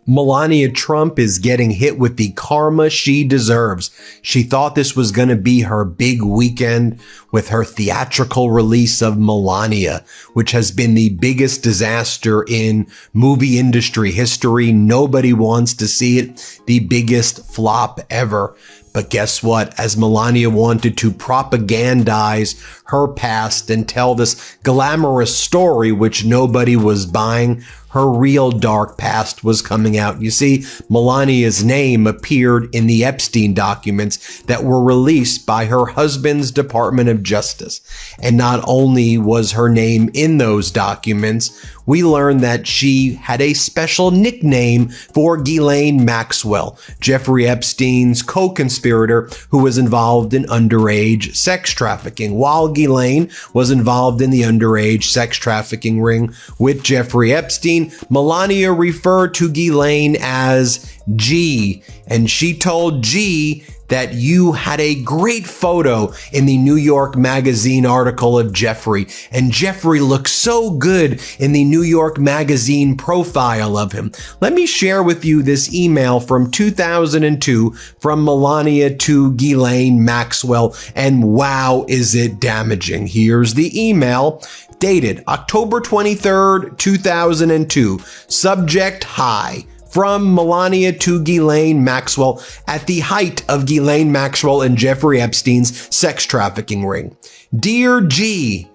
Melania Trump is getting hit with the karma she deserves. She thought this was going to be her big weekend with her theatrical release of Melania, which has been the biggest disaster in movie industry history. Nobody wants to see it. The biggest flop ever. But guess what? As Melania wanted to propagandize her past and tell this glamorous story, which nobody was buying, her real dark past was coming out. You see, Melania's name appeared in the Epstein documents that were released by her husband's Department of Justice. And not only was her name in those documents, we learned that she had a special nickname for Ghislaine Maxwell, Jeffrey Epstein's co-conspirator who was involved in underage sex trafficking. While Ghislaine was involved in the underage sex trafficking ring with Jeffrey Epstein, Melania referred to Ghislaine as G, and she told G that you had a great photo in the New York Magazine article of Jeffrey, and Jeffrey looks so good in the New York Magazine profile of him. Let me share with you this email from 2002 from Melania to Ghislaine Maxwell, and wow, is it damaging. Here's the email. Dated October 23rd, 2002. Subject: hi. From Melania to Ghislaine Maxwell at the height of Ghislaine Maxwell and Jeffrey Epstein's sex trafficking ring. Dear G,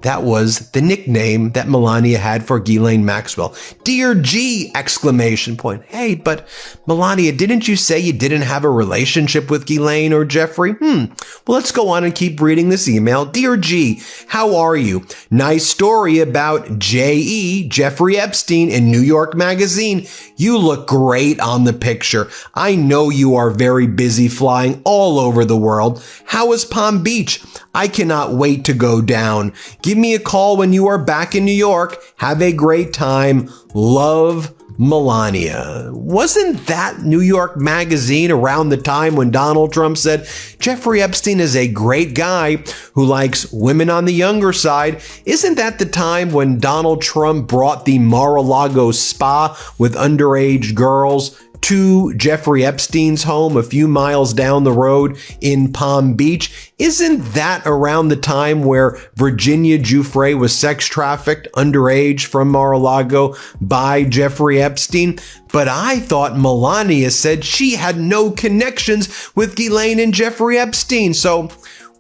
that was the nickname that Melania had for Ghislaine Maxwell. Dear G! Exclamation point. Hey, but Melania, didn't you say you didn't have a relationship with Ghislaine or Jeffrey? Well, let's go on and keep reading this email. Dear G, how are you? Nice story about J.E., Jeffrey Epstein in New York Magazine. You look great on the picture. I know you are very busy flying all over the world. How is Palm Beach? I cannot wait to go down. Give me a call when you are back in New York. Have a great time. Love, Melania. Wasn't that New York Magazine around the time when Donald Trump said Jeffrey Epstein is a great guy who likes women on the younger side? Isn't that the time when Donald Trump brought the Mar-a-Lago spa with underage girls to Jeffrey Epstein's home a few miles down the road in Palm Beach? Isn't that around the time where Virginia Giuffre was sex trafficked underage from Mar-a-Lago by Jeffrey Epstein? But I thought Melania said she had no connections with Ghislaine and Jeffrey Epstein. So,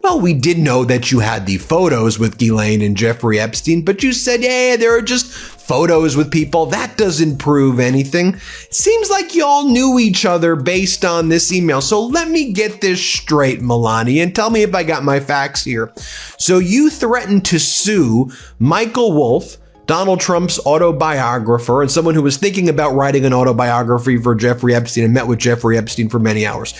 well, we did know that you had the photos with Ghislaine and Jeffrey Epstein, but you said, yeah, there are just photos with people. That doesn't prove anything. Seems like y'all knew each other based on this email. So let me get this straight, Melania, and tell me if I got my facts here. So you threatened to sue Michael Wolff, Donald Trump's autobiographer, and someone who was thinking about writing an autobiography for Jeffrey Epstein and met with Jeffrey Epstein for many hours.